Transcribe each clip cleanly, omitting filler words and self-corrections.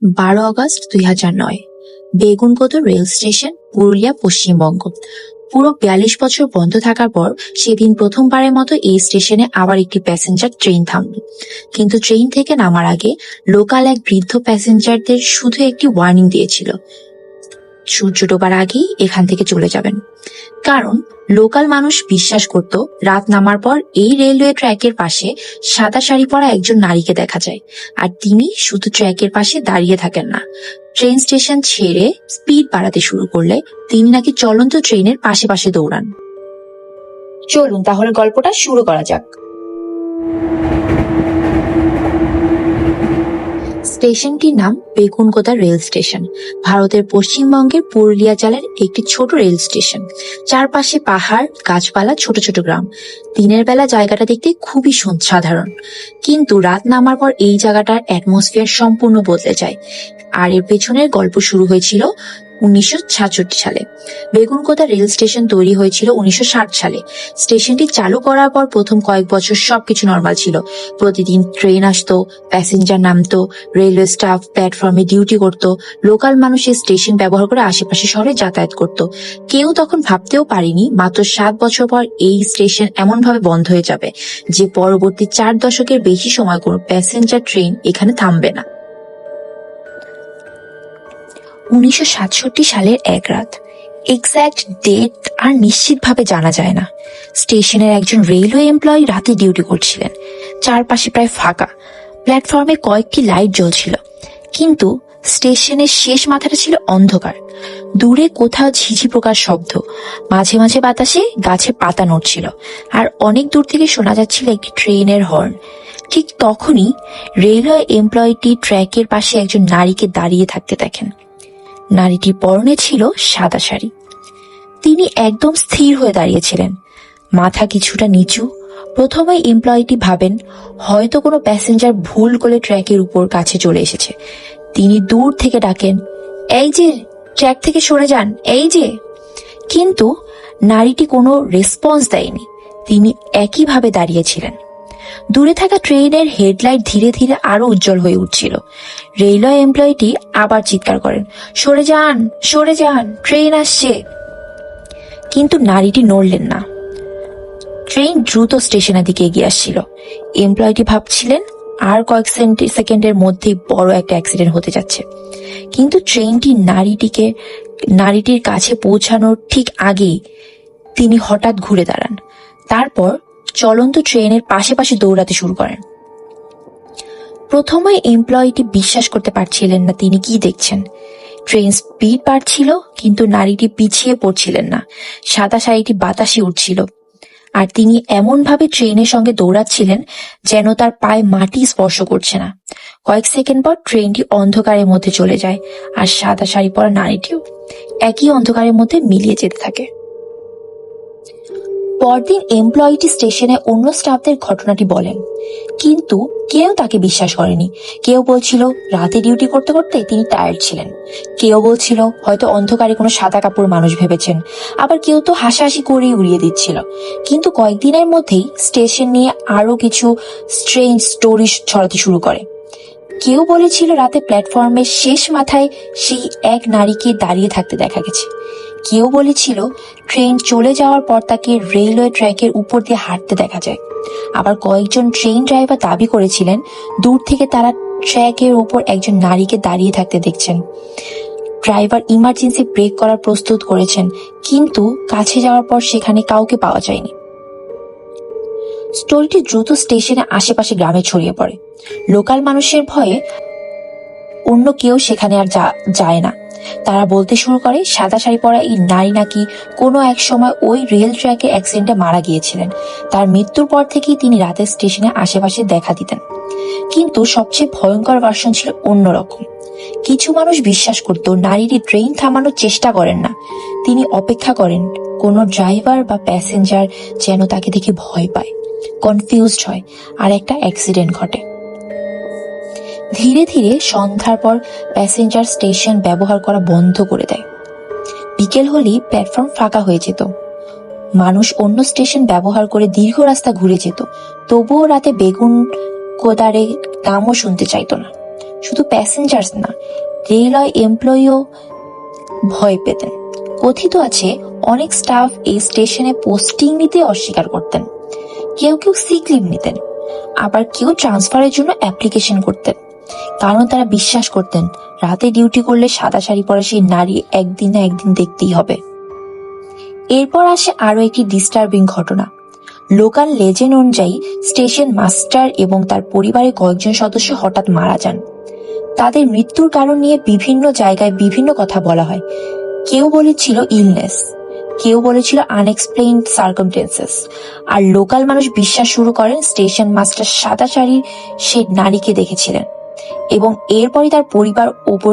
12 August 2009 Begunkodar rail station, Purulia, Paschimbanga. পুরো 42 বছর বন্ধ থাকার পর সেদিন প্রথমবারের মতো এই স্টেশনে আবার একটি প্যাসেঞ্জার ট্রেন থামল। কিন্তু ট্রেন থেকে নামার আগে লোকাল এক বৃদ্ধ প্যাসেঞ্জারদের শুধু একটি ওয়ার্নিং দিয়েছিল, সূর্য ডোবার আগেই এখান থেকে চলে যাবেন। কারণ লোকাল মানুষ বিশ্বাস করত রাত নামার পর এই রেলওয়ে ট্র্যাকের পাশে সাদা শাড়ি পরা একজন নারীকে দেখা যায়, আর তিনি শুধু ট্র্যাকের পাশে দাঁড়িয়ে থাকেন না, ট্রেন স্টেশন ছেড়ে স্পিড বাড়াতে শুরু করলে তিনি নাকি চলন্ত ট্রেনের পাশে পাশে দৌড়ান। চলুন তাহলে গল্পটা শুরু করা যাক। স্টেশনটির নাম বেগুনকোদা রেল স্টেশন। ভারতের পশ্চিমবঙ্গের পুরুলিয়া জেলার একটি ছোট রেল স্টেশন। চারপাশে পাহাড়, গাছপালা, ছোট ছোট গ্রাম। দিনের বেলা জায়গাটা দেখতে খুবই সাধারণ, কিন্তু রাত নামার পর এই জায়গাটার অ্যাটমসফিয়ার সম্পূর্ণ বদলে যায়। আর এর পেছনের গল্প শুরু হয়েছিল 1966 সালে। বেগুনকোদা রেল স্টেশন তৈরি হয়েছিল 1960 সালে। স্টেশনটি চালু করার পর প্রথম কয়েক বছর সবকিছু নর্মাল ছিল। প্রতিদিন ট্রেন আসতো, প্যাসেঞ্জার নামতো, রেলওয়ে স্টাফ প্ল্যাটফর্মে ডিউটি করত, লোকাল মানুষ এই স্টেশন ব্যবহার করে আশেপাশে শহরে যাতায়াত করত। কেউ তখন ভাবতেও পারেনি মাত্র 7 বছর পর এই স্টেশন এমনভাবে বন্ধ হয়ে যাবে যে পরবর্তী 4 দশকের বেশি সময় কোনো প্যাসেঞ্জার ট্রেন এখানে থামবে না। 1967 সালের এক রাত, এক্স্যাক্ট ডেট আর নিশ্চিতভাবে জানা যায় না। স্টেশনের একজন রেলওয়ে এমপ্লয়ি রাতে ডিউটি করছিলেন। চারপাশে প্রায় ফাঁকা, প্ল্যাটফর্মে কয়েকটি লাইট জ্বলছিল, কিন্তু স্টেশনের শেষ মাথাটা ছিল অন্ধকার। দূরে কোথাও ঝিঝি পোকার শব্দ, মাঝে মাঝে বাতাসে গাছে পাতা নড়ছিল, আর অনেক দূর থেকে শোনা যাচ্ছিল একটি ট্রেনের হর্ন। ঠিক তখনই রেলওয়ে এমপ্লয়িটি ট্র্যাকের পাশে একজন নারীকে দাঁড়িয়ে থাকতে দেখেন। নারীটির পরনে ছিল সাদা শাড়ি। তিনি একদম স্থির হয়ে দাঁড়িয়েছিলেন, মাথা কিছুটা নিচু। প্রথমে এমপ্লয়িটি ভাবেন হয়তো কোনো প্যাসেঞ্জার ভুল করে ট্র্যাকের উপর কাছে চলে এসেছে। তিনি দূর থেকে ডাকেন, এই যে, ট্র্যাক থেকে সরে যান, এই যে। কিন্তু নারীটি কোনো রেসপন্স দেয়নি। তিনি একইভাবে দাঁড়িয়েছিলেন। দূরে থাকা ট্রেনের হেডলাইট ধীরে ধীরে আরো উজ্জ্বল হয়ে উঠছিল। রেলওয়ে এমপ্লয়িটি আবার চিৎকার করেন, সরে যান, সরে যান, ট্রেন আসছে। কিন্তু নারীটি নড়লেন না। ট্রেন দ্রুত স্টেশনের দিকে এগিয়ে আসছিল। এমপ্লয়িটি ভাবছিলেন আর কয়েক সেকেন্ডের মধ্যেই বড় একটা অ্যাক্সিডেন্ট হতে যাচ্ছে। কিন্তু ট্রেনটি নারীটির কাছে পৌঁছানোর ঠিক আগেই তিনি হঠাৎ ঘুরে দাঁড়ান। তারপর চলন্ত ট্রেনের পাশে পাশে দৌড়াতে শুরু করেন। প্রথমে এমপ্লয়িটি বিশ্বাস করতে পারছিলেন না তিনি কি দেখছেন। ট্রেন স্পিড বাড়ছিল, কিন্তু নারীটি পিছিয়ে পড়ছিলেন না। সাদা শাড়িটি বাতাসে উঠছিল, আর তিনি এমন ভাবে ট্রেনের সঙ্গে দৌড়াচ্ছিলেন যেন তার পায়ে মাটি স্পর্শ করছে না। কয়েক সেকেন্ড পর ট্রেনটি অন্ধকারের মধ্যে চলে যায়, আর সাদা শাড়ি পরা নারীটিও একই অন্ধকারের মধ্যে মিলিয়ে যেতে থাকে। পরদিন এমপ্লয়িটি স্টেশনে অন্য স্টাফদের ঘটনাটি বলেন, কিন্তু কেউ তাকে বিশ্বাস করেনি। কেউ বলছিল রাতে ডিউটি করতে করতে তিনি টায়ার্ড ছিলেন, কেউ বলছিল হয়তো অন্ধকারে কোনো সাদা কাপড় মানুষ ভেবেছেন, আবার কেউ তো হাসাহাসি করেই উড়িয়ে দিচ্ছিল। কিন্তু কয়েকদিনের মধ্যেই স্টেশন নিয়ে আরো কিছু স্ট্রেঞ্জ স্টোরি ছড়াতে শুরু করে। কেউ বলেছিল রাতে প্ল্যাটফর্মের শেষ মাথায় সেই এক নারীকে দাঁড়িয়ে থাকতে দেখা গেছে। কেউ বলেছিল ট্রেন চলে যাওয়ার পর তাকে রেলওয়ে ট্র্যাকের উপর দিয়ে হাঁটতে দেখা যায়। আবার কয়েকজন ট্রেন ড্রাইভার দাবি করেছিলেন দূর থেকে তারা ট্র্যাকের উপর একজন নারীকে দাঁড়িয়ে থাকতে দেখছেন। ড্রাইভার ইমার্জেন্সি ব্রেক করার প্রস্তুত করেছেন, কিন্তু কাছে যাওয়ার পর সেখানে কাউকে পাওয়া যায়নি। স্টোরিটি দ্রুত স্টেশনে আশেপাশে গ্রামে ছড়িয়ে পড়ে। লোকাল মানুষের ভয়ে অন্য কেউ সেখানে আর যায় না। তারা বলতে শুরু করে সাদা শাড়ি পরা এই নারী নাকি কোনো এক সময় ওই রেল ট্র্যাকে অ্যাক্সিডেন্টে মারা গিয়েছিলেন। তার মৃত্যুর পর থেকেই তিনি রাতের স্টেশনে আশেপাশে দেখা দিতেন। কিন্তু সবচেয়ে ভয়ঙ্কর ভার্সন ছিল অন্যরকম। কিছু মানুষ বিশ্বাস করত নারীটি ট্রেন থামানোর চেষ্টা করেন না, তিনি অপেক্ষা করেন কোনো ড্রাইভার বা প্যাসেঞ্জার যেন তাকে দেখে ভয় পায়, কনফিউজড হয়, আর একটা অ্যাক্সিডেন্ট ঘটে। ধীরে ধীরে সন্ধ্যার পর প্যাসেঞ্জার স্টেশন ব্যবহার করা বন্ধ করে দেয়। বিকেল হলেই প্ল্যাটফর্ম ফাঁকা হয়ে যেত। মানুষ অন্য স্টেশন ব্যবহার করে দীর্ঘ রাস্তা ঘুরে যেত। তবুও রাতে বেগুনকোদারে নামও শুনতে চাইতো না। শুধু প্যাসেঞ্জার্স না, রেলওয়ে এমপ্লয়িও ভয় পেতেন। কথিত আছে অনেক স্টাফ এই স্টেশনে পোস্টিং নিতে অস্বীকার করতেন, কেউ কেউ সিক লিভ নিতেন, আবার কেউ ট্রান্সফারের জন্য অ্যাপ্লিকেশন করতেন, কারণ তারা বিশ্বাস করতেন রাতে ডিউটি করলে সাদা শাড়ি পরা সেই নারী একদিন না একদিন দেখতেই হবে। এরপর আসে আরো একটি ডিস্টার্বিং ঘটনা। লোকাল লেজেন্ড অনুযায়ী স্টেশন মাস্টার এবং তার পরিবারের কয়েকজন সদস্য হঠাৎ মারা যান। তাদের মৃত্যুর কারণ নিয়ে বিভিন্ন জায়গায় বিভিন্ন কথা বলা হয়। কেউ বলেছিল ইলনেস, কেউ বলেছিল আনএক্সপ্লেইনড সার্কামস্টেন্সেস, আর লোকাল মানুষ বিশ্বাস শুরু করেন স্টেশন মাস্টার সাদা শাড়ির সে নারীকে দেখেছিলেন এবং এরপরই তার পরিবার ওপর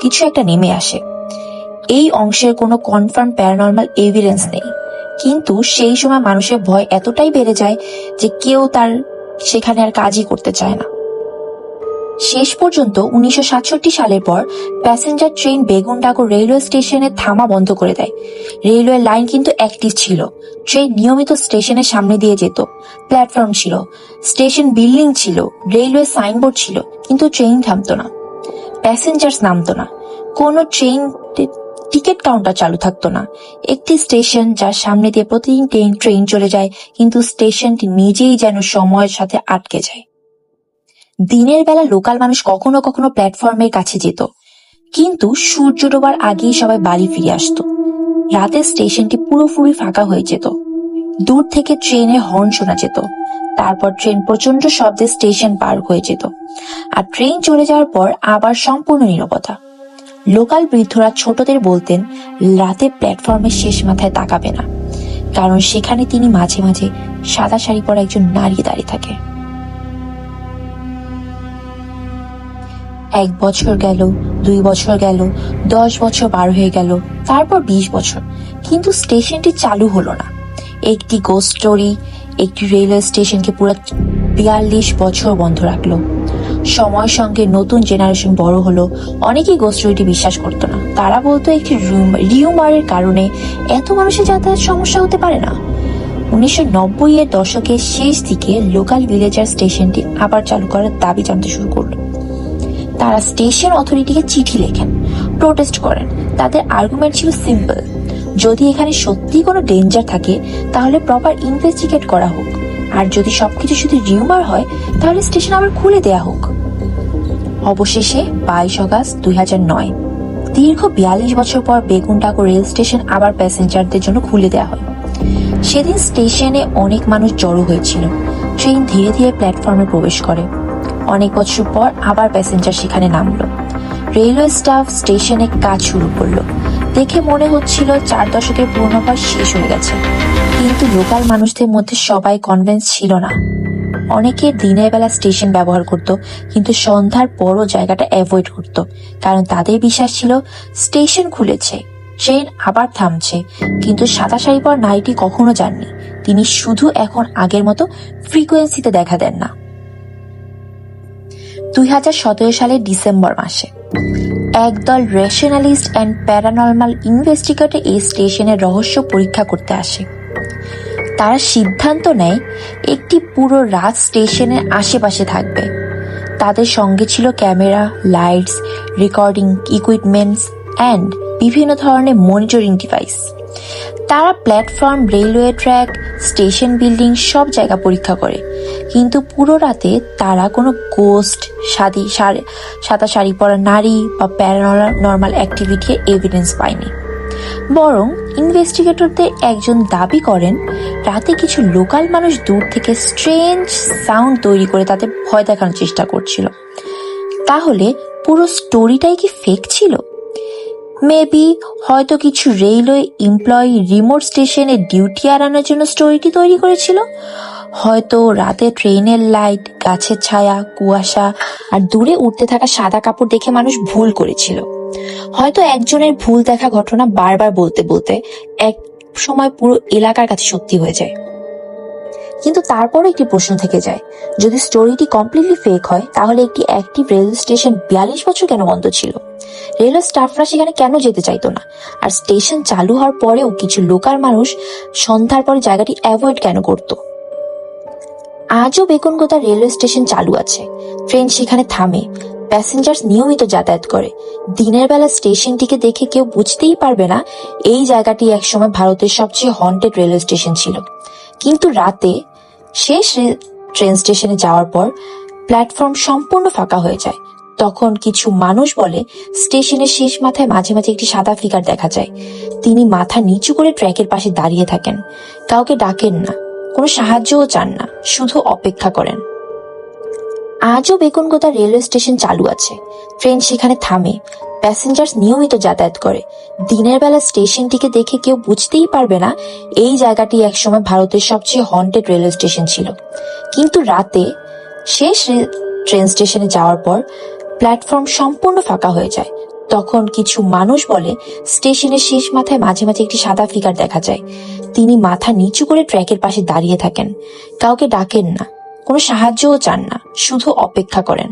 কিছু একটা নেমে আসে। এই অংশের কোনো কনফার্ম প্যারানর্মাল এভিডেন্স নেই, কিন্তু সেই সময় মানুষের ভয় এতটাই বেড়ে যায় যে কেউ তার সেখানে আর কাজই করতে চায় না। শেষ পর্যন্ত 1967 সালের পর প্যাসেঞ্জার ট্রেন বেগুনডাঙ্গা রেলওয়ে স্টেশনে থামা বন্ধ করে দেয়। রেলওয়ে লাইন কিন্তু অ্যাক্টিভ ছিল, ট্রেন নিয়মিত স্টেশনের সামনে দিয়ে যেত, প্ল্যাটফর্ম ছিল, স্টেশন বিল্ডিং ছিল, রেলওয়ে সাইনবোর্ড ছিল, কিন্তু ট্রেন থামতো না, প্যাসেঞ্জার্স নামতো না, কোনো ট্রেন টিকিট কাউন্টার চালু থাকতো না। একটি স্টেশন যার সামনে দিয়ে প্রতিদিন ট্রেন চলে যায়, কিন্তু স্টেশনটি নিজেই যেন সময়ের সাথে আটকে যায়। দিনের বেলা লোকাল মানুষ কখনো কখনো প্ল্যাটফর্মের কাছে যেত, কিন্তু সূর্য ডোবার আগেই সবাই বাড়ি ফিরে আসতো। রাতে স্টেশনটি পুরোপুরি ফাঁকা হয়ে যেত, দূর থেকে ট্রেনের হর্ন শোনা যেত, তারপর ট্রেন প্রচন্ড শব্দে স্টেশন পার হয়ে যেত, আর ট্রেন চলে যাওয়ার পর আবার সম্পূর্ণ নীরবতা। লোকাল বৃদ্ধরা ছোটদের বলতেন রাতে প্ল্যাটফর্মের শেষ মাথায় তাকাবে না, কারণ সেখানে তিনি মাঝে মাঝে সাদা শাড়ি পরা একজন নারী দাঁড়িয়ে থাকে। 1 বছর গেল, 2 বছর গেল, 10 বছর পার হয়ে গেল, তারপর 20 বছর, কিন্তু স্টেশনটি চালু হলো না। একটি গোস্ট স্টোরি একটি রেলওয়ে স্টেশনকে পুরো 42 বছর বন্ধ রাখলো। সময়ের সঙ্গে নতুন জেনারেশন বড় হলো, অনেকেই গোস্ট স্টোরিটি বিশ্বাস করতো না। তারা বলতো একটি রিউমারের কারণে এত মানুষের যাতায়াত সমস্যা হতে পারে না। 1990-এর দশকের শেষ দিকে লোকাল ভিলেজার স্টেশনটি আবার চালু করার দাবি জানতে শুরু করলো। তারা স্টেশন অথরিটিকে চিঠি লেখেন, প্রোটেস্ট করেন। তাদের আর্গুমেন্ট ছিল সিম্পল, যদি এখানে সত্যি কোনো ডেঞ্জার থাকে তাহলে প্রপার ইনভেস্টিগেট করা হোক, আর যদি সবকিছু শুধু রিউমার হয় তাহলে স্টেশন আবার খুলে দেয়া হোক। অবশেষে 22 আগস্ট 2009, দীর্ঘ 42 বছর পর বেগুনডাঙ্গা রেল স্টেশন আবার প্যাসেঞ্জারদের জন্য খুলে দেওয়া হয়। সেদিন স্টেশনে অনেক মানুষ জড়ো হয়েছিল। ট্রেন ধীরে ধীরে প্ল্যাটফর্মে প্রবেশ করে। অনেক বছর পর আবার প্যাসেঞ্জার সেখানে নামলো। রেলওয়ে স্টাফ স্টেশনে কাজ শুরু করলো। দেখে মনে হচ্ছিল 4 দশকের পূর্ণকাল শেষ হয়ে গেছে, কিন্তু লোকাল মানুষদের মধ্যে সবাই কনভিন্স ছিল না। অনেকে দিনের বেলা স্টেশন ব্যবহার করত, কিন্তু সন্ধ্যার পরও জায়গাটা অ্যাভয়েড করত, কারণ তাদের বিশ্বাস ছিল স্টেশন খুলেছে, ট্রেন আবার থামছে, কিন্তু সাদা শাড়ি পর নারীটি কখনো যাননি। তিনি শুধু এখন আগের মতো ফ্রিকোয়েন্সিতে দেখা দেন না। 2017 সালের ডিসেম্বর মাসে একদল রেশনালিস্ট অ্যান্ড প্যারানর্মাল ইনভেস্টিগেটর এই স্টেশনের রহস্য পরীক্ষা করতে আসে। তারা সিদ্ধান্ত নেয় একটি পুরো রাত স্টেশনের আশেপাশে থাকবে। তাদের সঙ্গে ছিল camera, lights, recording equipments and বিভিন্ন ধরনের মনিটরিং ডিভাইস। তারা platform, railway track, station building সব জায়গা পরীক্ষা করে, কিন্তু পুরো রাতে তারা কোনো গোস্ট, সাদা শাড়ি পরা নারী বা প্যারানর্মাল অ্যাক্টিভিটির এভিডেন্স পায়নি। বরং ইনভেস্টিগেটরদের একজন দাবি করেন রাতে কিছু লোকাল মানুষ দূর থেকে স্ট্রেঞ্জ সাউন্ড তৈরি করে তাদের ভয় দেখানোর চেষ্টা করছিল। তাহলে পুরো স্টোরিটাই কি ফেক ছিল? মেবি হয়তো কিছু রেলওয়ে এমপ্লয়ি রিমোট স্টেশনে ডিউটি এড়ানোর জন্য স্টোরিটি তৈরি করেছিল। হয়তো রাতে ট্রেনের লাইট, গাছের ছায়া, কুয়াশা আর দূরে উঠতে থাকা সাদা কাপড় দেখে মানুষ ভুল করেছিল। হয়তো একজনের ভুল দেখা ঘটনা বারবার বলতে বলতে এক সময় পুরো এলাকার কাছে সত্যি হয়ে যায়। কিন্তু তারপরও একটি প্রশ্ন থেকে যায়, যদি স্টোরিটি কমপ্লিটলি ফেক হয় তাহলে একটি অ্যাক্টিভ রেল স্টেশন 42 বছর কেন বন্ধ ছিল? রেলওয়ে স্টাফরা সেখানে কেন যেতে চাইতো না? আর স্টেশন চালু হওয়ার পরেও কিছু লোকাল মানুষ সন্ধ্যার পরে জায়গাটি অ্যাভয়েড কেন করত? আজও বেগুনগোদা রেলওয়ে স্টেশন চালু আছে, ট্রেন সেখানে থামে, প্যাসেঞ্জার্স নিয়মিত যাতায়াত করে। দিনের বেলা স্টেশনটিকে দেখে কেউ বুঝতেই পারবে না এই জায়গাটি একসময় ভারতের সবচেয়ে হন্টেড রেলওয়ে স্টেশন ছিল। কিন্তু রাতে শেষ ট্রেন স্টেশনে যাওয়ার পর প্ল্যাটফর্ম সম্পূর্ণ ফাঁকা হয়ে যায়। তখন কিছু মানুষ বলে স্টেশনের শেষ মাথায় মাঝে মাঝে একটি সাদা ফিগার দেখা যায়। তিনি মাথা নিচু করে ট্র্যাকের পাশে দাঁড়িয়ে থাকেন, কাউকে ডাকেন না, কোনো সাহায্যও চান না, শুধু অপেক্ষা করেন। আজও বেগুনগোদা রেলওয়ে স্টেশন চালু আছে, ট্রেন সেখানে থামে, প্যাসেঞ্জার্স নিয়মিত যাতায়াত করে। দিনের বেলা স্টেশনটিকে দেখে কেউ বুঝতেই পারবে না এই জায়গাটি একসময় ভারতের সবচেয়ে হন্টেড রেলওয়ে স্টেশন ছিল। কিন্তু রাতে শেষ ট্রেন স্টেশনে যাওয়ার পর প্ল্যাটফর্ম সম্পূর্ণ ফাঁকা হয়ে যায়। তখন কিছু মানুষ বলে স্টেশনের শেষ মাথায় মাঝে মাঝে একটি সাদা ফিগার দেখা যায়। তিনি মাথা নিচু করে ট্র্যাকের পাশে দাঁড়িয়ে থাকেন, কাউকে ডাকেন না, কোনো সাহায্যও চান না, শুধু অপেক্ষা করেন।